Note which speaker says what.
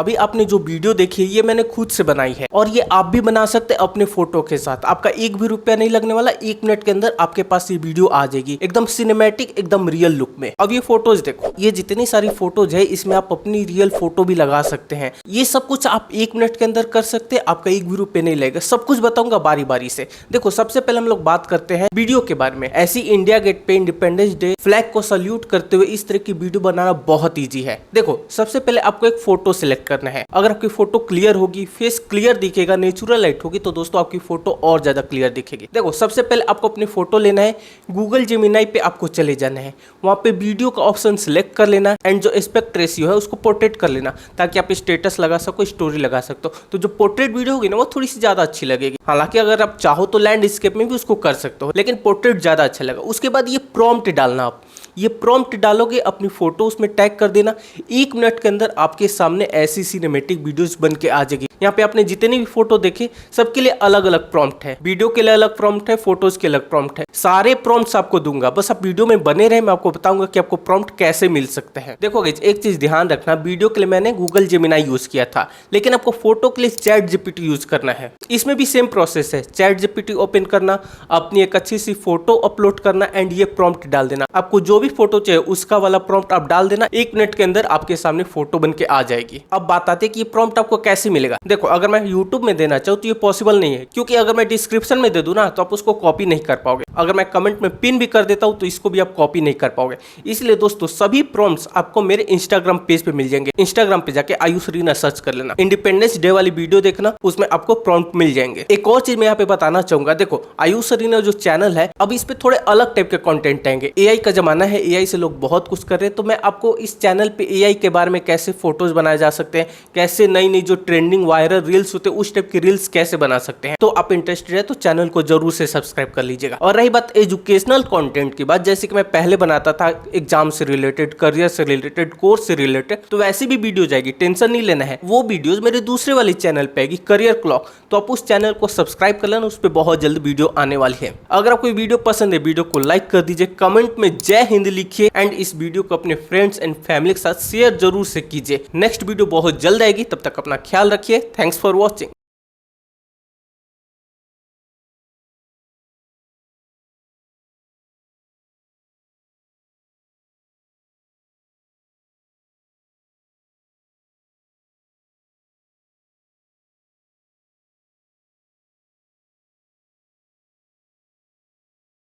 Speaker 1: अभी आपने जो वीडियो देखी है ये मैंने खुद से बनाई है और ये आप भी बना सकते हैं अपने फोटो के साथ। आपका एक भी रुपया नहीं लगने वाला, 1 मिनट के अंदर आपके पास ये वीडियो आ जाएगी एकदम सिनेमैटिक, एकदम रियल लुक में। अब ये फोटोज देखो, ये जितनी सारी फोटोज है इसमें आप अपनी रियल फोटो भी लगा सकते हैं। ये सब कुछ आप 1 मिनट के अंदर कर सकते हैं, आपका एक भी रुपया नहीं लगेगा। सब कुछ बताऊंगा बारी बारी से। देखो सबसे पहले हम लोग बात करते हैं वीडियो के बारे में। ऐसी इंडिया गेट पे इंडिपेंडेंस डे फ्लैग को सल्यूट करते हुए इस तरह की वीडियो बनाना बहुत ईजी है। देखो सबसे पहले आपको एक फोटो सिलेक्ट करना है। अगर आपकी फोटो क्लियर होगी, फेस क्लियर दिखेगा, नेचुरल लाइट होगी तो दोस्तों आपकी फोटो और ज्यादा क्लियर दिखेगी। देखो सबसे पहले आपको अपनी फोटो लेना है, गूगल जेमिनी पे आपको चले जाना है, वहां पे वीडियो का ऑप्शन सिलेक्ट कर लेना एंड जो एस्पेक्ट रेशियो है उसको पोर्ट्रेट कर लेना ताकि आप स्टेटस लगा सको, स्टोरी लगा सकते हो। तो जो पोर्ट्रेट वीडियो होगी ना वो थोड़ी सी ज्यादा अच्छी लगेगी। हालांकि अगर आप चाहो तो लैंडस्केप में भी उसको कर सकते हो, लेकिन पोर्ट्रेट ज्यादा अच्छा लगा। उसके बाद ये प्रॉम्प्ट डालना, आप ये प्रॉम्प्ट डालोगे, अपनी फोटो उसमें टैग कर देना। 1 मिनट के अंदर आपके सामने ऐसी सिनेमैटिक वीडियोस बन के आ जाएगी। यहाँ पे आपने जितनी भी फोटो देखे सबके लिए अलग अलग प्रॉम्प्ट है, वीडियो के लिए अलग प्रॉम्प्ट है, फोटोज के अलग प्रॉम्प्ट है। सारे प्रॉम्प्ट्स आपको दूंगा, बस आप वीडियो में बने रहे, मैं आपको बताऊंगा कि आपको प्रॉम्प्ट कैसे मिल सकते हैं। देखो गाइस एक चीज ध्यान रखना, वीडियो के लिए मैंने गूगल जेमिनी यूज किया था, लेकिन आपको फोटो के लिए चैट जीपीटी यूज करना है। इसमें भी सेम प्रोसेस है, चैट जीपीटी ओपन करना, अपनी एक अच्छी सी फोटो अपलोड करना एंड ये प्रॉम्प्ट डाल देना। आपको जो भी फोटो चाहिए उसका वाला प्रॉम्प्ट आप डाल देना, 1 मिनट के अंदर आपके सामने फोटो बन के आ जाएगी। अब बात आती है कि ये प्रॉम्प्ट आपको कैसे मिलेगा। देखो अगर मैं यूट्यूब में देना चाहूँ तो ये पॉसिबल नहीं है, क्योंकि अगर मैं डिस्क्रिप्शन में दे दूं ना तो आप उसको कॉपी नहीं कर पाओगे। अगर मैं कमेंट में पिन भी कर देता हूं तो इसको भी आप कॉपी नहीं कर पाओगे। इसलिए दोस्तों सभी प्रॉम्प्ट्स आपको मेरे इंस्टाग्राम पेज पे मिल जाएंगे। इंस्टाग्राम पे जाके आयुष रीना सर्च कर लेना, इंडिपेंडेंस डे वाली वीडियो देखना, उसमें आपको प्रॉम्प्ट मिल जाएंगे। एक और चीज मैं यहाँ पे बताना चाहूंगा, देखो आयुष रीना जो चैनल है अब इस पे थोड़े अलग टाइप के कंटेंट आएंगे। एआई का जमाना है, एआई से लोग बहुत कुछ कर रहे हैं, तो मैं आपको इस चैनल पे एआई के बारे में कैसे फोटोज बनाए जा सकते हैं, कैसे नई नई जो ट्रेंडिंग वायरल रील्स होते हैं उस टाइप की रील्स कैसे बना सकते हैं। तो आप इंटरेस्टेड है तो चैनल को जरूर से सब्सक्राइब कर लीजिएगा। और रही बात एजुकेशनल कंटेंट की बात, जैसे कि मैं पहले बनाता था एग्जाम से रिलेटेड, करियर से रिलेटेड, कोर्स से रिलेटेड, तो वैसी भी वीडियो जाएगी, टेंशन नहीं लेना है। वो वीडियोस मेरे दूसरे वाले चैनल पे आएगी, करियर क्लॉक, तो आप उस चैनल को सब्सक्राइब कर लेना, उस पर बहुत जल्द वीडियो आने वाली है। अगर आपको वीडियो पसंद है वीडियो को लाइक कर दीजिए, कमेंट में जय हिंद लिखिए एंड इस वीडियो को अपने फ्रेंड्स एंड फैमिली के साथ शेयर जरूर से कीजिए। नेक्स्ट वीडियो बहुत जल्द आएगी, तब तक अपना ख्याल रखिए। Thanks for watching.